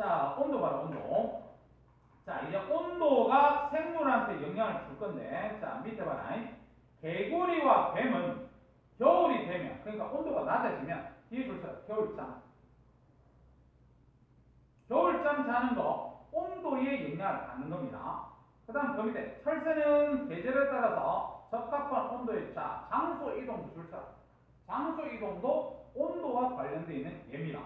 자, 온도 봐라, 온도. 자, 이제 온도가 생물한테 영향을 줄 건데, 자, 밑에 봐라. 개구리와 뱀은 겨울이 되면, 그러니까 온도가 낮아지면, 뒤에 줄처럼 겨울잠. 겨울잠 자는 거, 온도에 영향을 받는 겁니다. 그 다음 그 밑에, 철새는 계절에 따라서 적합한 온도의 자, 장소 이동도 줄처럼. 장소 이동도 온도와 관련되어 있는 예입니다.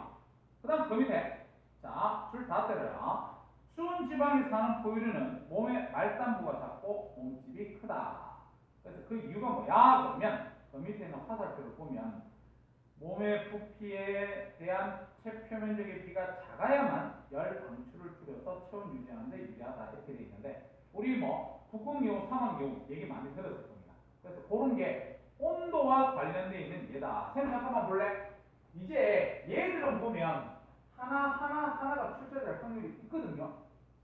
그 다음 그 밑에, 자, 줄 다 때려라. 추운 지방에 사는 포유류는 몸의 말단부가 작고 몸집이 크다. 그래서 그 이유가 뭐야? 그러면 그 밑에 있는 화살표를 보면 몸의 부피에 대한 체표면적의 비가 작아야만 열 방출을 줄여서 체온 유지하는 데 유리하다 이렇게 되어 있는데 우리 뭐 북극여우, 사막여우 얘기 많이 들었을 겁니다. 그래서 그런 게 온도와 관련되어 있는 얘다. 쌤 잠깐만 볼래? 이제 얘들은 보면 하나가 출제될 확률이 있거든요.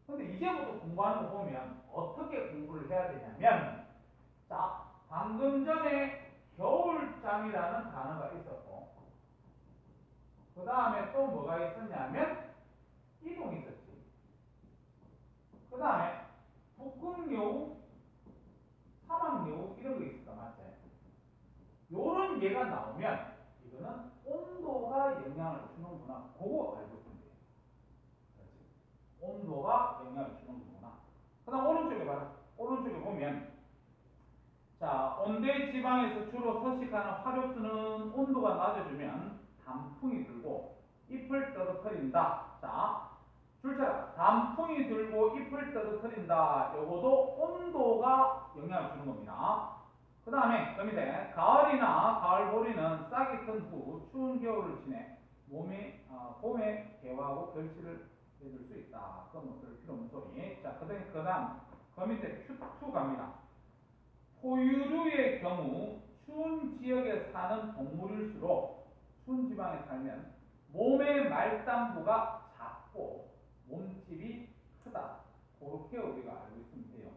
근데 이제부터 공부하는 거 보면 어떻게 공부를 해야 되냐면 자, 방금 전에 겨울잠이라는 단어가 있었고 그 다음에 또 뭐가 있었냐면 이동이 있었지. 그 다음에 북극여우, 사막여우 이런 거 있었다. 맞지? 요런 예가 나오면 이거는 온도가 영향을 주는구나. 그거 알고 있으면 돼요. 그렇지? 온도가 영향을 주는구나. 그 다음 오른쪽에 봐라. 오른쪽에 보면 자, 온대 지방에서 주로 서식하는 화력수는 온도가 낮아지면 단풍이 들고 잎을 떨어뜨린다. 자, 줄차라. 단풍이 들고 잎을 떨어뜨린다. 요거도 온도가 영향을 주는 겁니다. 그 다음에 그 밑에 가을이나 가을보리는 싹이 튼 후 추운 겨울을 지내 봄에 개화하고 결실을 맺을 수 있다. 그건 뭐 별 필요 없는 소리. 자, 그 다음 그 밑에 Q2 갑니다. 포유류의 경우 추운 지역에 사는 동물일수록 추운 지방에 살면 몸의 말단부가 작고 몸집이 크다. 그렇게 우리가 알고 있으면 돼요.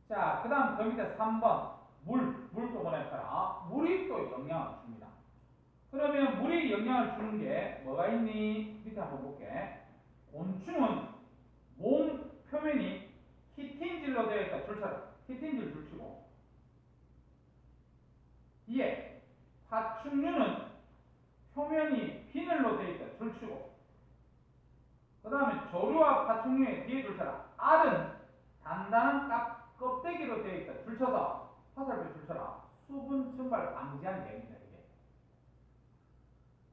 자, 그 다음 그 밑에 3번 물도 보내봐라. 물이 또 영향을 줍니다. 그러면 물이 영향을 주는 게 뭐가 있니? 밑에 한번 볼게. 곤충은 몸 표면이 키틴질로 되어 있다. 줄처럼 키틴질 줄치고 뒤에 파충류는 표면이 비늘로 되어 있다. 줄치고 그 다음에 조류와 파충류의 뒤에 줄쳐라. 알은 단단한 껍데기로 되어 있다. 줄쳐서 화살표 줄쳐라. 수분 증발 방지한 예입니다. 이게.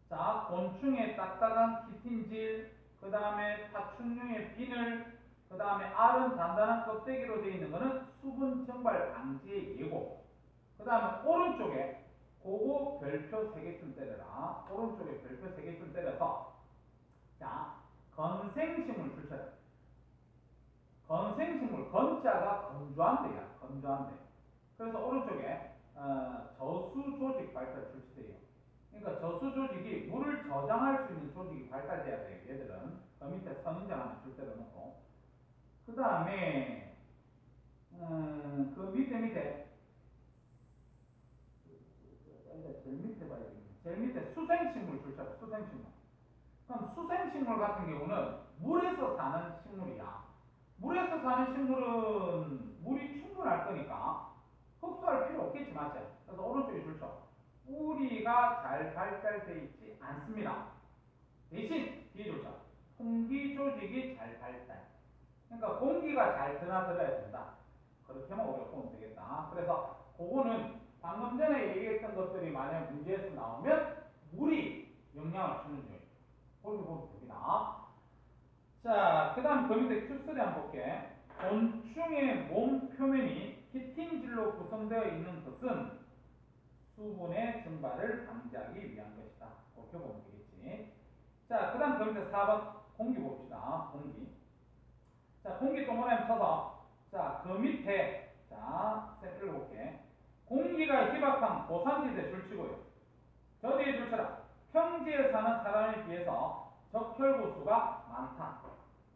자, 곤충의 딱딱한 키틴질, 그 다음에 파충류의 비늘, 그 다음에 알은 단단한 껍데기로 되어 있는 것은 수분 증발 방지의 예고. 그 다음에 오른쪽에 그거 별표 3개쯤 때려라. 오른쪽에 별표 3개쯤 때려서 자, 건생식물 출처. 건생식물, 건자가 건조한데야. 건조한데. 그래서 오른쪽에 저수조직 발달 출시돼요. 그러니까 저수조직이 물을 저장할 수 있는 조직이 발달돼야 돼요. 얘들은. 그 밑에 선인장 하나 줄 때로 놓고. 그 다음에 그 밑에 제일 밑에 봐야 되겠네. 제일 밑에 수생식물 줄쳐라. 수생식물. 그럼 수생식물 같은 경우는 물에서 사는 식물이야. 물에서 사는 식물은 물이 충분할 거니까 흡수할 필요 없겠지, 맞지? 그래서 오른쪽에 줄쳐. 뿌리가 잘 발달되어 있지 않습니다. 대신 뒤에 줄쳐. 통기 조직이 잘 발달. 그러니까 공기가 잘 드나들어야 된다. 그렇게만 우리가 보면 되겠다. 그래서 그거는 방금 전에 얘기했던 것들이 만약 문제에서 나오면 물이 영향을 주는 요인. 그렇게 보면 됩니다. 자, 그 다음 그 밑에 Q3 한번 볼게. 곤충의 몸 표면이 키틴질로 구성되어 있는 것은 수분의 증발을 방지하기 위한 것이다. 그렇게 보면 되겠지. 자, 그 다음 그 밑에 4번 공기 봅시다. 공기. 자, 공기 동그라미 쳐서 자, 그 밑에 자, 쌤 읽어볼게. 공기가 희박한 고산지대 줄치고요. 저 뒤에 줄쳐라. 평지에 사는 사람에 비해서 적혈구수가 많다.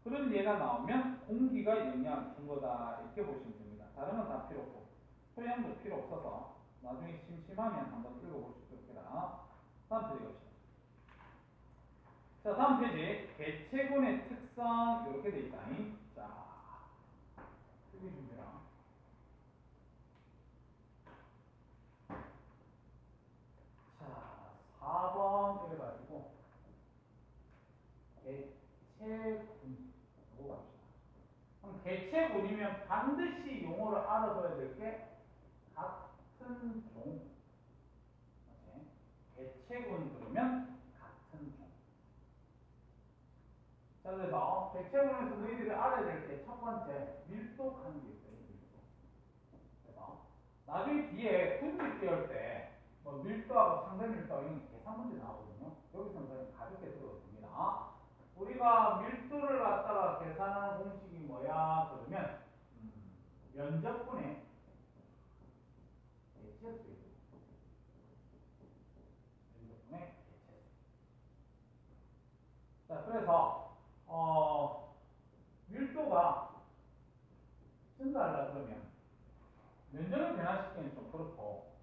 그런 예가 나오면 공기가 영향을 준 거다. 이렇게 보시면 됩니다. 다른 건 다 필요 없고. 소양도 필요 없어서 나중에 심심하면 한번 읽어볼 수 있겠다. 다음 페이지 갑시다. 자, 다음 페이지. 개체군의 특성 이렇게 돼 있다. 자, 여기 줍니다. 자, 4번 이래가지고 개체군 요거 갑시다. 그럼 개체군이면 반드시 용어를 알아둬야 될 게 같은 종. 맞지? 개체군 그러면 같은 종. 자, 그래서 개체군에서 너희들이 알아야 될 게 첫 번째 밀도라는 게 있어요. 밀도. 그래서 나중에 뒤에 군집 배울 때 뭐 밀도하고 상대 밀도 이런 계산 문제 나오거든요. 여기서는 그냥 가볍게 들어도 됩니다. 우리가 밀도를 갖다가 계산하는 공식이 뭐야? 그러면 면적분의 개체수예요. 면적분의 개체수. 자, 그래서 밀도가 증가하려 그러면 면적을 변화시키기는 좀 그렇고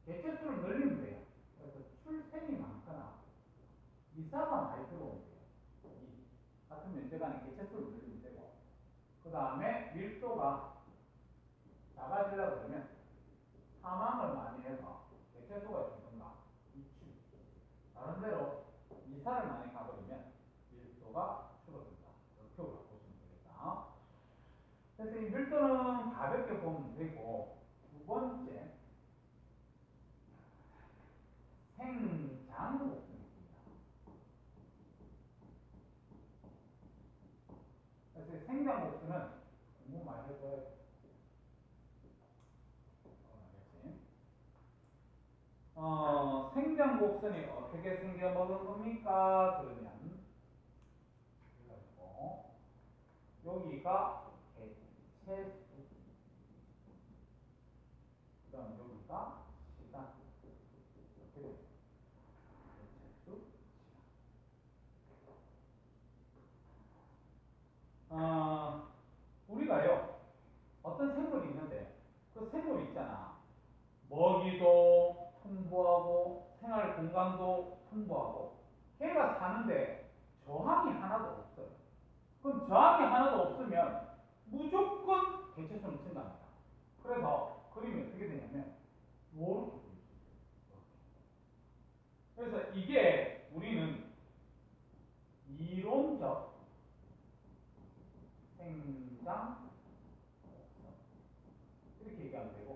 개체수를 늘리면 돼요. 그래서 출생이 많거나 이사가 많이 들어오면 돼요. 이 같은 면적 안에 개체수를 늘리면 되고, 그 다음에 밀도가 작아지려고 그러면 사망을 많이 해서 개체수가 줄든가 이축, 다른 데로 이사를 많이 가버리면 밀도가 줄어든다. 이렇게 보시면 되겠다. 그래서 이 밀도는 가볍게 보면 되고, 두 번째 생장곡순이 있습니다. 그래서 생장곡순은 공부 많이 해줘야 돼. 생장곡선이 어떻게 생겨먹은 겁니까? 그러면 그래가지고 여기가 개체수, 그 다음 여기가 시간, 이렇게 돼요. 개체수, 시간. 우리가요 어떤 생물이 있는데 그 생물 있잖아. 먹이도 풍부하고 생활 공간도 풍부하고 걔가 사는데 저항이 하나도 없어요. 그럼 저항이 하나도 없으면 무조건 개체수는 증가합니다. 그래서 그림이 어떻게 되냐면 이렇게 보일 수 있어요. 그래서 이게 우리는 이론적 생장 이렇게 얘기하면 되고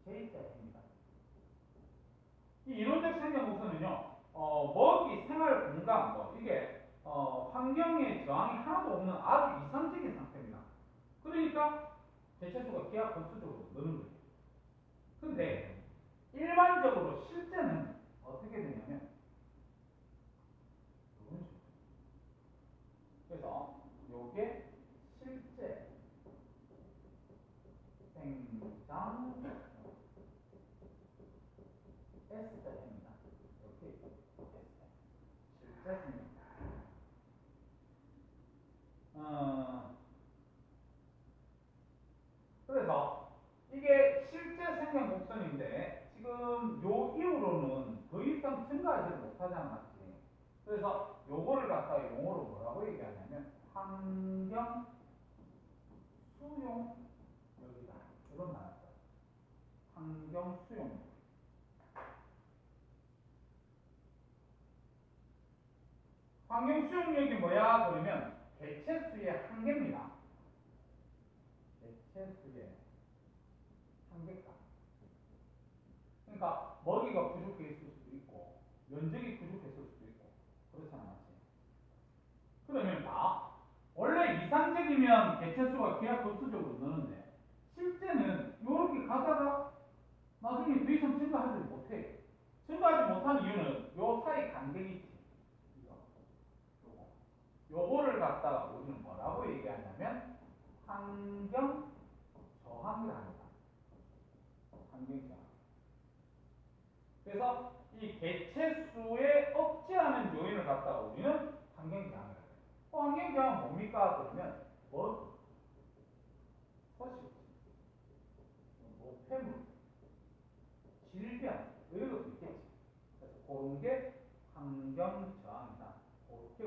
J자입니다. 이 이론적 생장 곡선은요, 먹이, 생활 공간, 뭐 이게 환경에 저항이 하나도 없는 아주 이상적인 상태입니다. 그러니까 개체수가 기하급수적으로 느는 거예요. 근데 일반적으로 실제는 어떻게 되냐면 이런 식으로. 그래서 요게 실제 생장 S자입니다. 이렇게 실제 생장. 그래서 이게 실제 생명 곡선인데 지금 요 이후로는 더 이상 증가하지 못하잖아, 맞지? 그래서 요거를 갖다가 용어로 뭐라고 얘기하냐면 환경 수용 력이다. 이런 말을 써요. 환경 수용 력. 환경 수용력이 뭐야? 그러면 개체수의 한계입니다. 개체수의 한계값. 그러니까 먹이가 부족해 있을 수도 있고 면적이 부족했을 수도 있고 그렇잖아, 맞지? 그러면 원래 이상적이면 개체수가 기하급수적으로 느는데 실제는 이렇게 가다가 나중에 더 이상 증가하지 못해. 증가하지 못하는 이유는 요 사이 간격이 있지. 요거를 갖다가 우리는 뭐라고 얘기하냐면 환경 저항이랍니다. 환경 저항. 그래서 이 개체수에 억제하는 요인을 갖다가 우리는 환경 저항이라고 해요. 환경 저항은 뭡니까? 그러면 서식, 노폐물, 질병 이런 것도 있겠지. 그래서 그런 게 환경 저항이다. 그렇게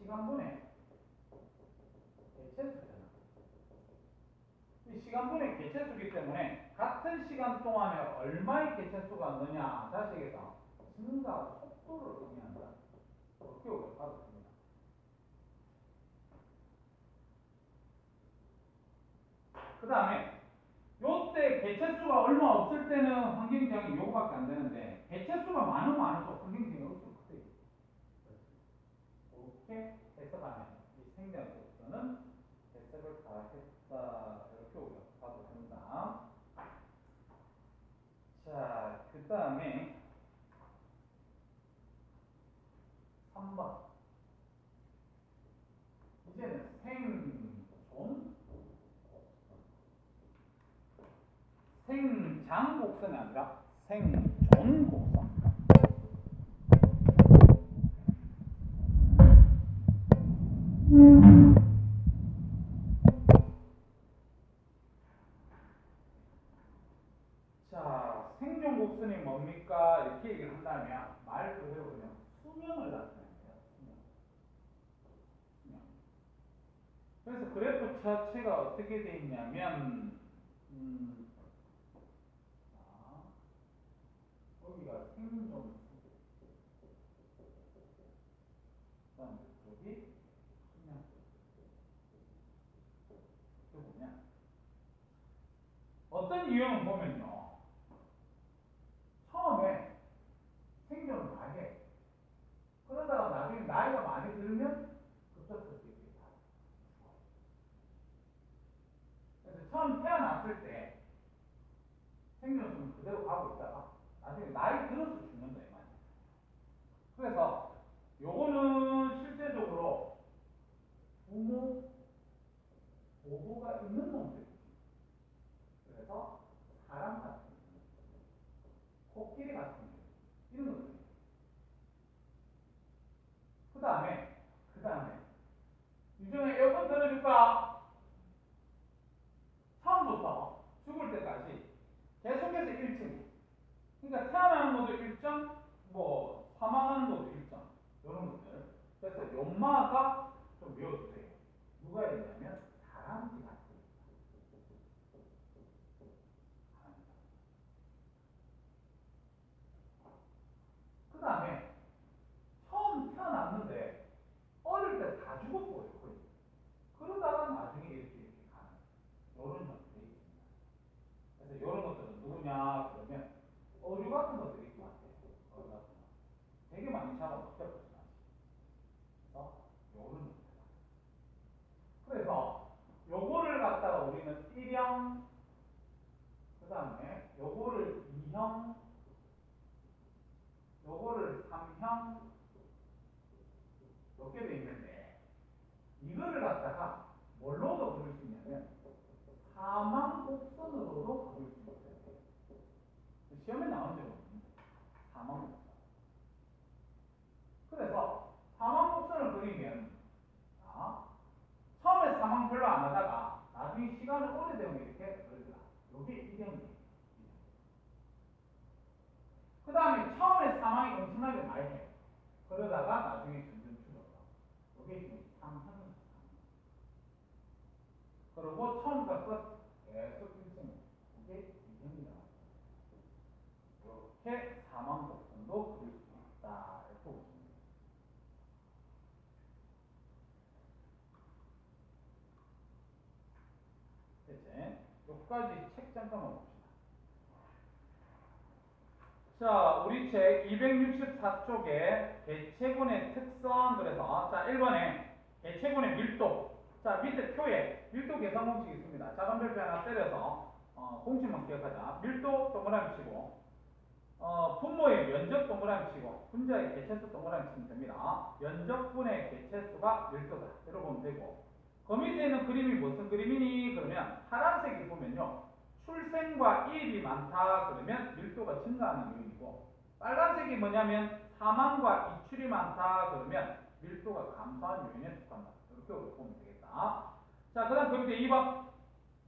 시간분의 개체수잖아. 이 시간분의 개체수기 때문에 같은 시간 동안에 얼마의 개체수가 넣냐 자식에서 증가 속도를 의미한다. 그렇게 우리가 받았습니다. 그 다음에 요때 개체수가 얼마 없을 때는 환경정이 요거밖에 안 되는데 개체수가 많으면 많을수록 환경정이 없으면 그때 이렇게 해석하면 이 생명으로서는 해석을 다 했다 이렇게 우리가 봐도 됩니다. 자, 그 다음에 3번 이제는 생장곡선이 아니라 생존곡선. 자, 생존곡선이 뭡니까? 이렇게 얘기를 한다면 말 그대로 그냥 수명을 나타내는 거예요. 수명. 그래서 그래프 자체가 어떻게 돼 있냐면 자, 여기가 생존 그다음 이쪽이 수명. 이렇게 보면 어떤 유형을 보면요. 처음에 생존을 많이 해. 그러다가 나중에 나이가 많이 들면 급작스럽게 다 죽어. 그래서 처음 태어났을 때 생존수는 그대로 가고 있다가 나중에 나이 들어서 죽는다 이 말이에요. 그래서 요거는 실제적으로 부모 보호가 있는 놈들이 그래서 사람 같은 코끼리 같은 이런 것들. 그 다음에 유정에 에어컨 틀어줄까? 처음부터 죽을 때까지 계속해서 1층. 그러니까 태어나는 것도 일정, 뭐 사망하는 것도 일정. 이런 것들. 그래서 연마가 좀 외워주세요. 누가 해야 되냐면 다람쥐 같은. 그 다음에 처음 태어났는데 어릴 때 다 죽었고요. 거의. 그러다가 나중에 이렇게 가는 이런 형태들이 있습니다. 그래서 이런 것들은 누구냐 그러면 어류 같은 것들이 있고 같아요. 어류 같은 거. 되게 많이 잡아먹혔거든요. 그래서 요런 형태다. 그래서 요거를 갖다가 우리는 1형 그 다음에 요거를 2형 요거를 3형 이렇게 돼 있는데 이거를 갖다가 뭘로도 그릴 수 있냐면 사망 곡선으로도 그릴 수 있어요. 시험에 나온 적은 없는데 사망 곡선. 그래서 사망 곡선을 그리면 자, 처음에 사망 별로 안 하다가 나중에 시간이 오래되면 이렇게 그리더라. 요게 1형이에요. 그 다음에 처음에 사망이 엄청나게 많이 해. 그러다가 나중에 점점 줄어서. 요게 지금 3형입니다. 그리고 처음부터 끝 계속 일정. 이게 2형이라고. 이렇게 사망 곡선도 그릴 수 있다. 이렇게 보시면 됩니다. 이제 여기까지 책 잠깐만 봅시다. 자, 우리 책 264쪽에 개체군의 특성 그래서 자 1번에 개체군의 밀도. 자 밑에 표에 밀도 계산 공식이 있습니다. 작은 별표 하나 때려서 공식만 기억하자. 밀도 동그라미 치고 분모의 면적 동그라미 치고 분자의 개체수 동그라미 치면 됩니다. 면적분의 개체수가 밀도다. 이렇게 보면 되고 그 밑에 있는 그림이 무슨 그림이니? 그러면 파란색이 보면요. 출생과 이입이 많다 그러면 밀도가 증가하는 요인이고 빨간색이 뭐냐면 사망과 이출이 많다 그러면 밀도가 감소하는 요인에 속한다. 이렇게 보면 되겠다. 자, 그 다음 그 밑에 2번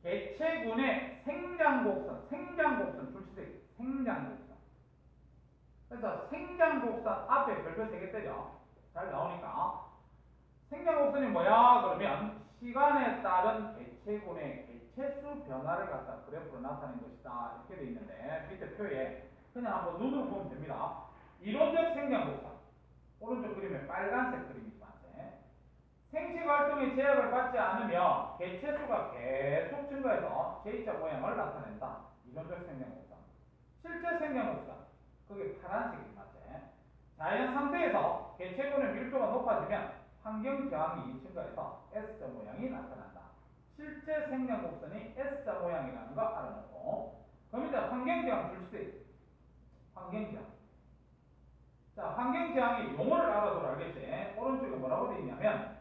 개체군의 생장곡선 출시되기 생장곡선. 그래서 생장곡선 앞에 별표 3개 때려. 잘 나오니까 생략곡선이 뭐야? 그러면 시간에 따른 개체군의 개체수 변화를 갖다 그래프로 나타낸 것이다. 이렇게 돼 있는데 밑에 표에 그냥 한번 눈으로 보면 됩니다. 이론적 생략곡선. 오른쪽 그림에 빨간색 그림이지 맞지? 생식 활동의 제약을 받지 않으며 개체수가 계속 증가해서 J자 모양을 나타낸다. 이론적 생략곡선. 실제 생략곡선. 그게 파란색이 맞지? 자연 상태에서 개체군의 밀도가 높아지면 환경 저항이 증가해서 S자 모양이 나타난다. 실제 생략곡선이 S자 모양이라는 거 알아놓고 그럼 이제 환경 저항 줄수 환경 저항. 자, 환경 저항의 용어를 알아둬라 알겠지? 오른쪽에 뭐라고 되어 있냐면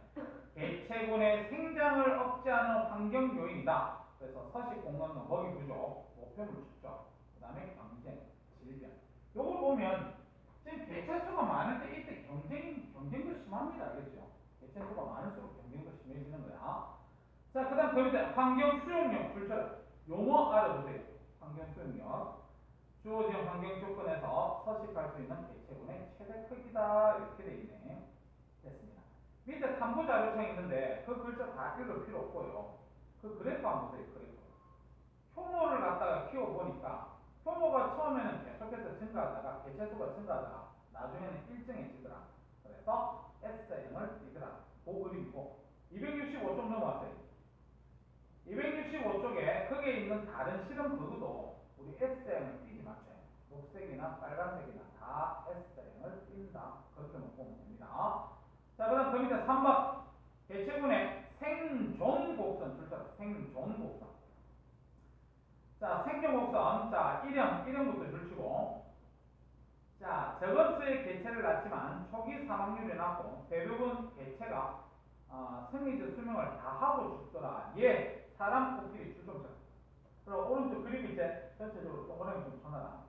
개체군의 생장을 억제하는 환경 요인이다. 그래서 서식 공간과 먹이 부족, 목표물 축적, 그 다음에 경쟁, 질병. 요걸 보면 지금 개체수가 많을 때 이때 경쟁도 심합니다. 알겠죠? 개체수가 많을수록 경쟁도 심해지는 거야. 자, 그 다음 그 밑에 환경 수용력 불철. 용어 알아두세요. 환경 수용력. 주어진 환경 조건에서 서식할 수 있는 개체군의 최대 크기다. 이렇게 돼 있네. 됐습니다. 밑에 탐구 자료창이 있는데 그 글자 다 읽을 필요 없고요. 그 그래프 한번 보세요. 그래프. 효모를 갖다가 키워보니까 효모가 처음에는 계속해서 증가하다가 개체수가 증가하다가 나중에는 일정해지더라. 그래서 S자형을 띠더라. 그 그림이고 265쪽 넘어왔어요. 265쪽에 거기에 있는 다른 실험 도구도 우리 S자형을 띠지 맞죠? 녹색이나 빨간색이나 다 S자형을 띈다. 그렇게 보면 됩니다. 자, 그 다음 그 밑에 3번 개체군의 생존 곡선 출처. 생존 곡선. 자, 생존 곡선. 자, 1형부터 줄치고. 자, 적은 수의 개체를 낳지만 초기 사망률이 낮고 대부분 개체가 생리적 수명을 다 하고 죽더라. 예, 사람 코끼리 출동자. 그리고 오른쪽 그림 이제 전체적으로 동그라미 좀 쳐놔라.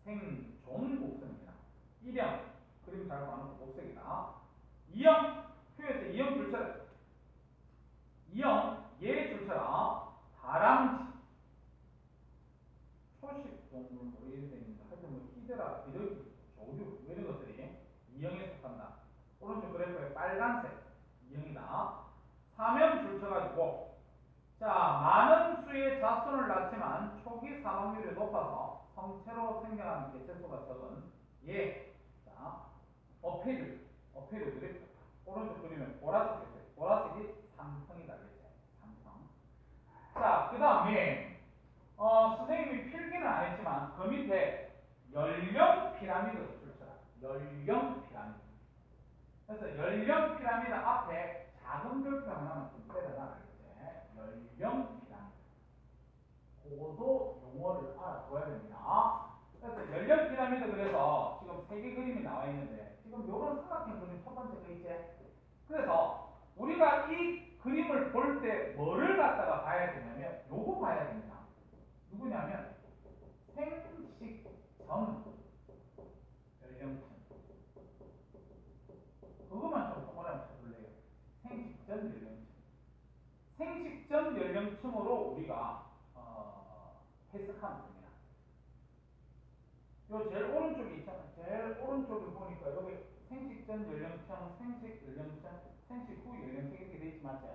생존 곡선입니다. 1형 그림 잘 봐놓고 녹색이다. 2형 표에서 2형 줄쳐라. 2형 얘 줄쳐라. 다람쥐 초식 동물 뭐 이런 데 있는데 하여튼 뭐 히드라 비둘기 조류 뭐 이런 것들이 2형에 속한다. 오른쪽 그래프에 빨간색 2형이다. 3형 줄쳐가지고 자, 많은 수의 자손을 낳지만 초기 사망률이 높아서 성체로 생겨나는 개체수가 적은 예. 자, 어패류들이 오른쪽 그림에 보라색 개체. 보라색이 삼성이다. 그랬죠. 삼성. 자, 그 다음에 선생님이 필기는 안 했지만 그 밑에 연령 피라미드를 줄쳐라. 연령 피라미드. 그래서 연령 피라미드 앞에 작은 별표 하나만 좀 때려놔. 연령 피라미드. 고도 용어를 알아둬야 됩니다. 그래서 연령 피라미드 그래서 지금 세 개 그림이 나와 있는데 지금 요런 삼각형 그림 첫 번째 거 있지? 그래서 우리가 이 그림을 볼 때 뭐를 갖다가 봐야 되냐면 요거 봐야 됩니다. 누구냐면 생식전 연령층. 그것만 좀 동그라미 쳐둘래요. 생식전 연령층. 생식전 연령층으로 우리가 해석하면 됩니다. 요 제일 오른쪽에 있잖아요. 제일 오른쪽을 보니까 여기 생식전 연령층, 생식 연령층, 생식 후 연령층 이렇게 돼 있지 맞죠?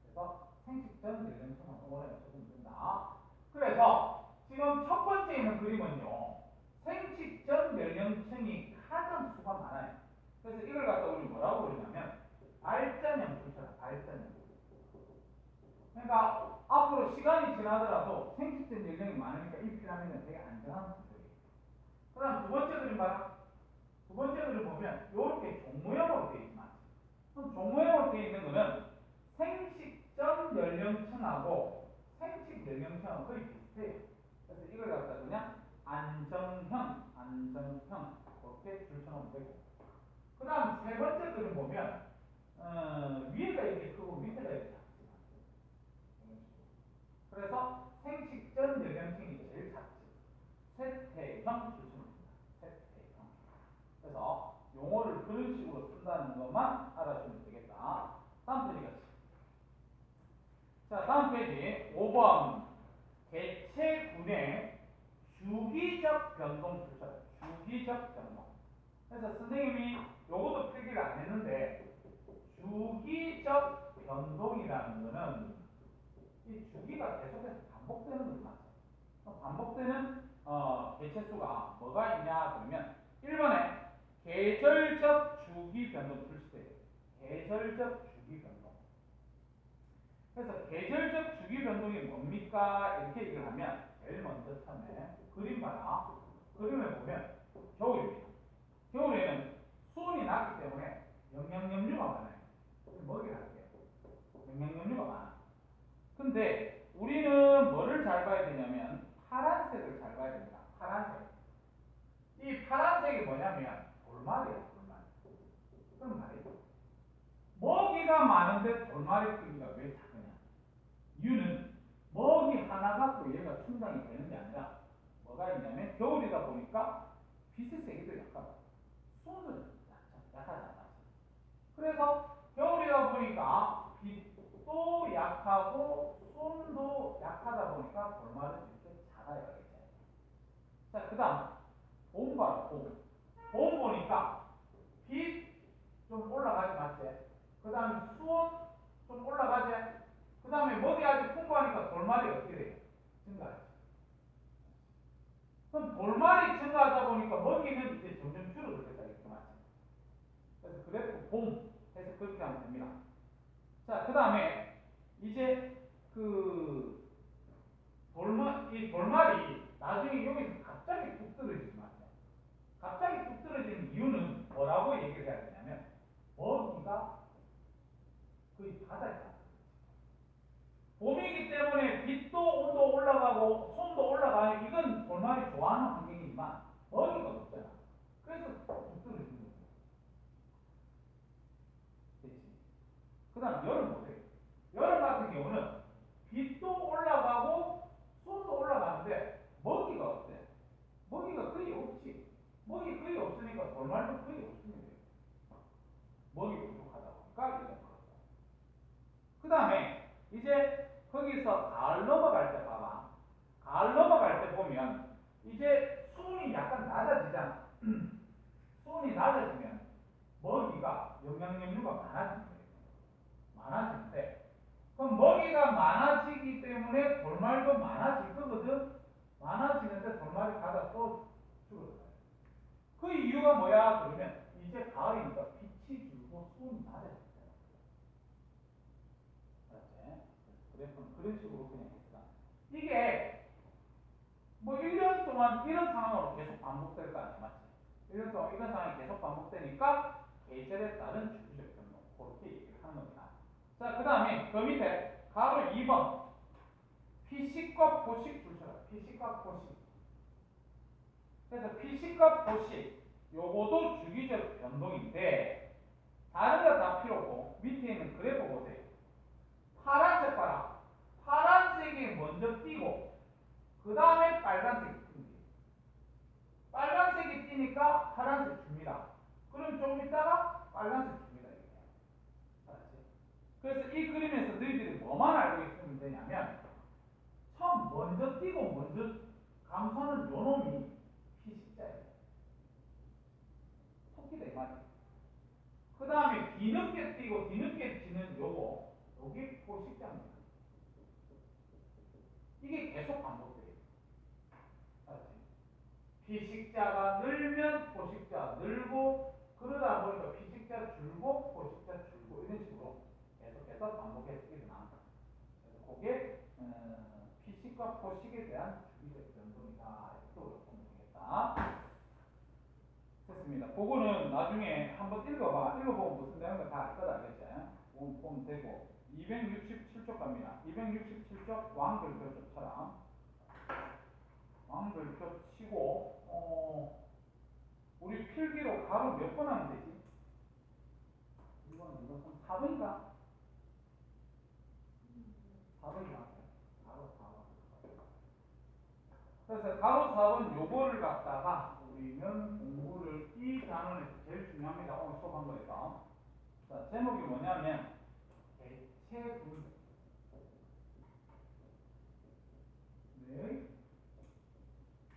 그래서 생식전 연령층을 동그라미 쳐주면 된다. 그래서 지금 첫 번째 있는 그림은요. 생식전 연령층이 가장 수가 많아요. 그래서 이걸 갖다 우리 뭐라고 그러냐면 발전형 줄쳐라. 발전형. 그러니까 앞으로 시간이 지나더라도 생식전 연령이 많으니까 이 피라미드는 되게 안전한 구조예요. 그 다음 두 번째 그림 봐라. 두 번째 그림 보면 이렇게 종모형으로 되어 있지만 종모형으로 되어 있는 거는 생식전 연령층하고 생식 연령층하고 거의 비슷해요. 그래서 이걸 갖다 그냥 안정형 그렇게 줄쳐놓으면 되고 그 다음 세 번째 그림 보면 위에가 이렇게 크고 밑에가 이렇게 작지만 그래서 생식전 연령층이 제일 작지. 쇠퇴형 줄쳐놓습니다. 쇠퇴형. 그래서 용어를 그런 식으로 쓴다는 것만 알아주면 되겠다. 다음 페이지 가시죠. 자, 다음 페이지 5번 개체군의 주기적 변동 출처. 주기적 변동. 그래서 선생님이 요것도 필기를 안 했는데 주기적 변동이라는 거는 이 주기가 계속해서 반복되는 거죠. 맞죠? 반복되는 개체수가 뭐가 있냐 그러면 1번에 계절적 주기 변동 출시돼요. 계절적 주기 변동. 그래서 계절적 주기 변동이 뭡니까? 이렇게 얘기를 하면 제일 먼저 처음에 그림 봐라. 그림을 보면 겨울입니다. 겨울에는 수온이 낮기 때문에 영양염류가 많아요. 먹이를 할게요. 영양염류가 많아. 근데 우리는 뭐를 잘 봐야 되냐면 파란색을 잘 봐야 됩니다. 파란색. 이 파란색이 뭐냐면 돌말이에요. 돌말. 그런 말이죠. 먹이가 많은데 돌말의 크기가 왜 작으냐? 이유는 먹이 하나 갖고 얘가 충당이 되는 게 아니라 뭐가 있냐면 겨울이다 보니까 빛의 세기도 약하다. 수온도 약하잖아. 그래서 겨울이다 보니까 빛도 약하고 수온도 약하다 보니까 돌말은 이렇게 작아요. 이렇게. 자, 그 다음 봄 봐라. 봄. 봄 보니까 빛 좀 올라가지 맞지? 그 다음에 수온 좀 올라가지? 그 다음에 먹이 아주 풍부하니까 돌말이 어떻게 돼요? 증가하지. 그럼 돌말이 증가하다 보니까 먹이는 이제 점점 줄어들겠다. 이렇게 맞지? 그래서 그래프 봄 해서 그렇게 하면 됩니다. 자, 그 다음에 이제 그 이 돌말이 나중에 여기서 갑자기 뚝 떨어지지 마세요. 갑자기 뚝 떨어지는 이유는 뭐라고 얘기를 해야 되냐면 먹이가 거의 바닥에 가. 봄이기 때문에 빛도 온도 올라가고 손도 올라가요. 이건 돌말이 좋아하는 환경이지만 먹이가 없잖아. 그래서 뚝 떨어지는 거예요. 됐지? 그 다음 여름 보세요. 여름 같은 경우는 빛도 올라가고 손도 올라가는데 먹이가 없대. 먹이가 거의 없지. 먹이 거의 없으니까 돌말도 거의 없으면 돼요. 먹이 부족하다 보니까 이런 거고. 그 다음에 이제 거기서 가을 넘어갈 때 봐봐. 가을 넘어갈 때 보면 이제 수온이 약간 낮아지잖아. 수온이 낮아지면 먹이가 영양염류가 많아지는 거예요. 많아지는데 그럼 먹이가 많아지기 때문에 돌말도 많아질 거거든. 많아지는데 돌말이 가다 또 줄어들어요. 그 이유가 뭐야? 그러면 이제 가을이니까 빛이 줄고 수온이 낮아졌잖아. 맞지? 그래프는 그런 식으로 그냥 했다. 이게 뭐 1년 동안 이런 상황으로 계속 반복될 거 아니야, 맞지? 1년 동안 이런 상황이 계속 반복되니까 계절에 따른 주기적 변동 그렇게 얘기를 하는 겁니다. 자, 그 다음에 그 밑에 가로 2번 피식과 포식 줄쳐라. 피식과 포식. 그래서 피식과 포식 요거도 주기적 변동인데 다른 거 다 필요 없고 밑에 있는 그래프 보세요. 파란색 봐라. 파란색이 먼저 띄고 그 다음에 빨간색이 뜹니다. 빨간색이 띄니까 파란색 줍니다. 그럼 조금 있다가 빨간색 줍니다. 알았지? 그래서 이 그림에서 너희들이 뭐만 알고 있으면 되냐면 처음 먼저 띄고 먼저 감소하는 요놈이 피식자예요. 토끼다 이 말이에요. 그 다음에 뒤늦게 띄고 뒤늦게 지는 요거 요게 포식자입니다. 이게 계속 반복돼요. 알았지? 피식자가 늘면 포식자 늘고 그러다 보니까 피식자 줄고 포식자 줄고 이런 식으로 계속해서 반복해서 일어납니다. 그래서 그게 피식과 포식에 대한 주기적 변동이다. 이렇게 보면 되겠다. 됐습니다. 그거는 나중에 한번 읽어봐. 읽어보면 무슨 내용인지 다 알 거다. 알겠지? 보면 되고 267쪽 갑니다. 267쪽 왕별표적 차랑 왕별표 치고 우리 필기로 가로 몇 번 하면 되지? 1번, 2번, 3, 4번인가? 4번이 맞아요. 가로 4번. 그래서 가로 4번 요거를 갖다가 우리는 공부를 이 단원에서 제일 중요합니다. 오늘 수업한 거에서. 자, 제목이 뭐냐면 대체분 의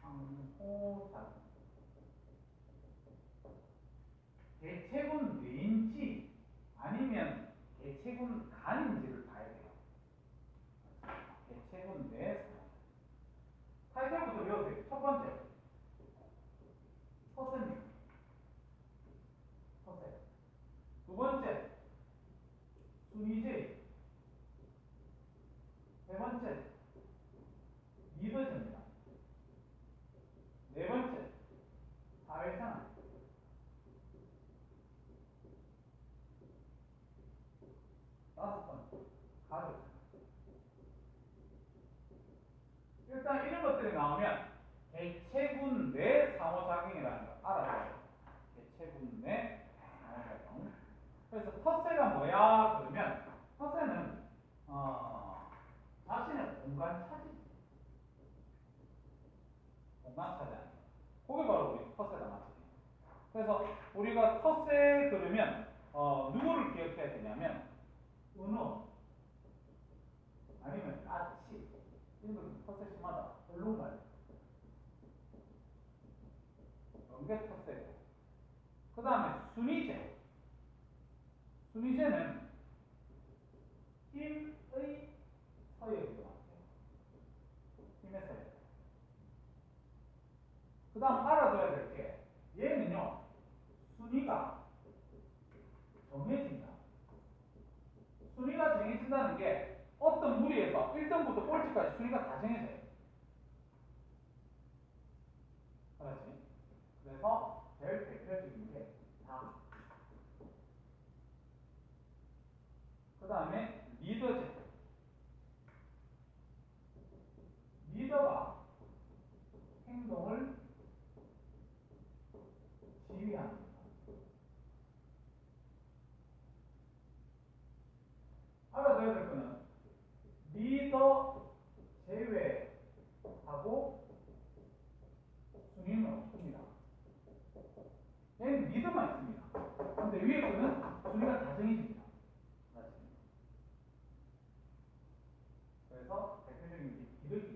상호작용. 대체분 뇌인지 아니면 개체군 간인지를 봐야 돼요. 개체군 내 타이틀부터 외우세요. 첫 번째, 서세입니다. 서세. 두 번째, 순위제. 세 번째, 리더제입니다. 네 번째, 사회생활. 다섯 번째, 가족. 일단 이런 것들이 나오면 개체군 내 상호작용이라는 걸 알아야 돼요. 개체군 내 상호작용. 그래서 텃세가 뭐야? 그러면 텃세는 자신의 공간 차지. 공간 차지하는 거. 그게 바로 우리 텃세다 맞지? 그래서 우리가 텃세 그러면 누구를 기억해야 되냐면 은어 아니면 까치 이런 것도 텃세 심하다. 얼룩말 이게 텃세고. 그 다음에 순위제. 순위제는 힘의 서열이기도 합니다. 힘의 서열. 그 다음 알아둬야 될 게 얘는요 순위가 정해진다. 순위가 정해진다는 게 어떤 무리에서 1등부터 꼴찌까지 순위가 다 정해져요. 알았지? 그래서 제일 대표적인 게 다. 그 다음에 리더제. 리더가 행동을 지휘합니다. 알아둬야 될 거는 리더 제외하고 순위는 없습니다. 얘는 리더만 있습니다. 근데 위에 거는 순위가 다 정해집니다. 그래서 대표적인 게 기르기.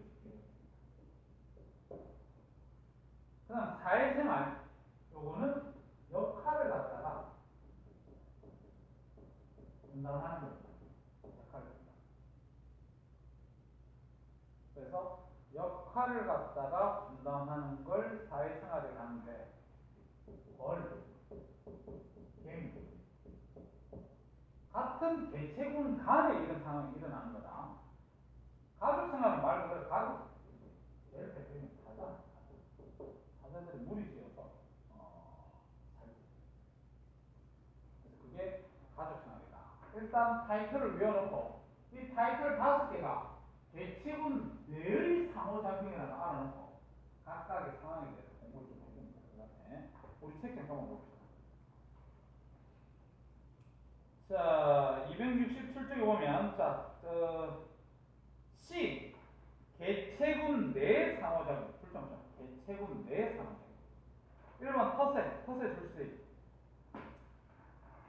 그 다음 사회생활. 요거는 역할을 갖다가 분담하는 겁니다. 역할을 분담. 그래서 역할을 갖다가 분담하는 걸 사회생활이라고 하는데 벌, 개미 같은 개체군 간에 이런 상황이 일어나는 거다. 가족생활은 말 그대로 가족. 제일 대표적인 사자. 사자들이 무리지어서 살고. 그래서 그게 가족생활이다. 일단 타이틀을 외워놓고 이 타이틀 5개가 개체군 내의 상호작용이라는 걸 알아놓고 각각의 상황에 대해서 공부를 좀 해줍니다. 그 다음에 우리 책 좀 한번 봅시다. 자, 267쪽에 보면 C 개체군 내 상호작용. 출정점. 개체군 내 상호작용. 1번 텃세 줄수.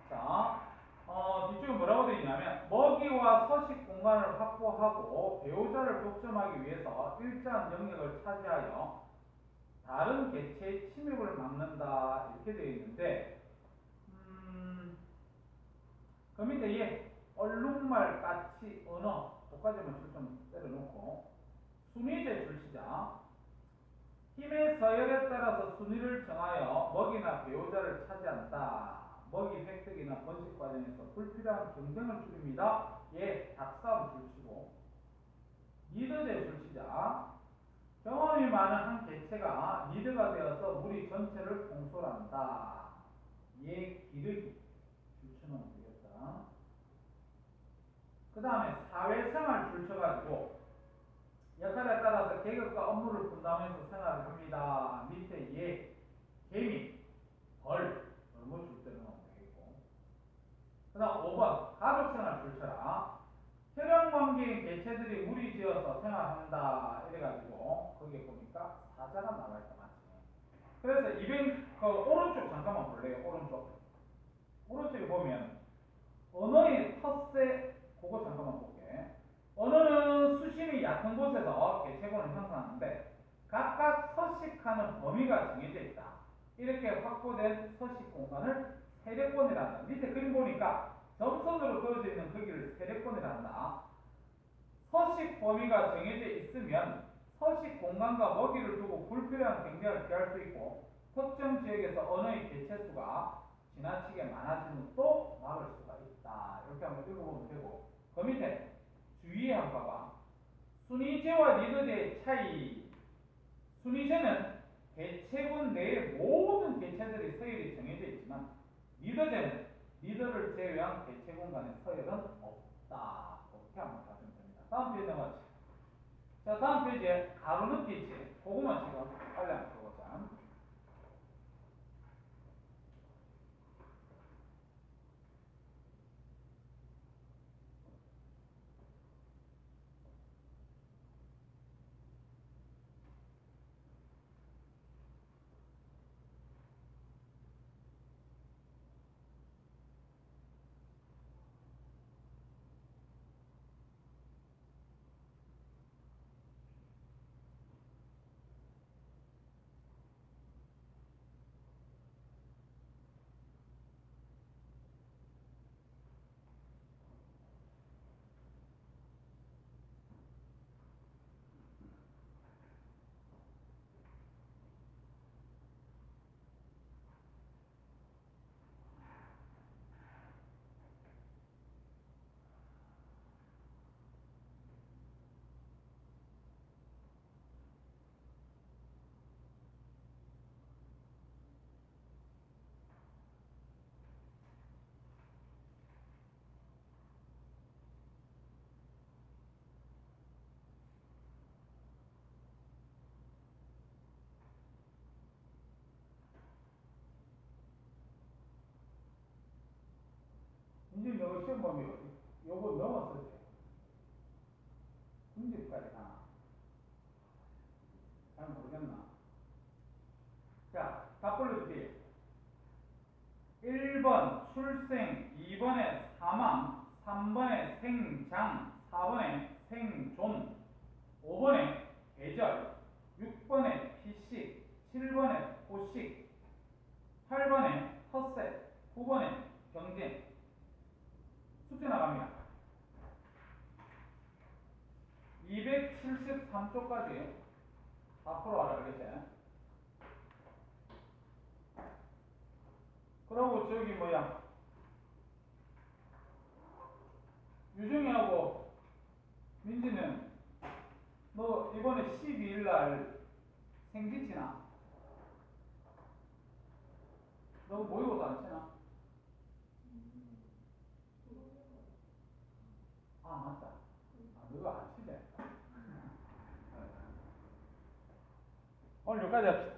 자, 뒤쪽에 뭐라고 되어 있냐면 먹이와 서식 공간을 확보하고 배우자를 독점하기 위해서 일정한 영역을 차지하여 다른 개체의 침입을 막는다 이렇게 되어 있는데 그 밑에 얘 얼룩말, 까치, 언어 독과점을 좀 때려놓고 순위제 줄시자. 힘의 서열에 따라서 순위를 정하여 먹이나 배우자를 차지한다. 먹이 획득이나 번식 과정에서 불필요한 경쟁을 줄입니다. 예, 닭싸움 줄치고. 리더제 줄치자. 경험이 많은 한 개체가 리더가 되어서 무리 전체를 통솔한다. 예, 기르기 줄치면 되겠다. 그 다음에 사회생활 줄쳐가지고 역할에 따라서 계급과 업무를 분담해서 생활을 합니다. 밑에 예, 개미, 벌, 얼무 줄 때는 되겠고. 그 다음 5번 가족생활 줄쳐라. 혈연관계인 개체들이 무리지어서 생활한다. 이래가지고 거기에 보니까 사자가 나와있다. 맞지? 그래서 오른쪽 잠깐만 볼래요? 오른쪽에 보면 언어의 텃세 그거 잠깐만 볼게. 언어는 수심이 얕은 곳에서 개체군을 형성하는데 각각 서식하는 범위가 정해져 있다. 이렇게 확보된 서식 공간을 세력권이란다. 밑에 그림 보니까 점선으로 그어져 있는 거기를 세례권이라 한다. 서식 범위가 정해져 있으면 서식 공간과 먹이를 두고 불필요한 경쟁을 피할 수 있고 특정 지역에서 언어의 개체수가 지나치게 많아지는 또 막을 수가 있다. 이렇게 한번 읽어보면 되고 그 밑에 주의해야 할 바가 순위제와 리더제의 차이. 순위제는 개체군 내의 모든 개체들의 서열이 정해져 있지만 리더제는 리더를 제외한 개체군 간의 서열은 없다. 그렇게 한번 가시면 됩니다. 다음 페이지 넘어가죠. 자, 다음 페이지에 가로는 있지. 그거만 지금 빨리 한번 써보자. 이제 너 시험 보면 요거 넘었었지. 군집까지 가나? 잘 모르겠나? 자, 답 불러줄게. 1번 출생, 2번에 사망, 3번에 생장, 4번에 생존, 5번에 계절, 6번에 피식, 7번에 포식, 8번에 텃세, 9번에 경쟁. 숙제 나갑니다. 273쪽까지 다 풀어와라 그랬지. 그러고 저기 뭐야 유정이하고 민지는 너 이번에 12일 날 생지 치나? 너 모의고사 안 치나? 아 맞다. 아, 너가 안 치대. 오늘 여기까지 합시다.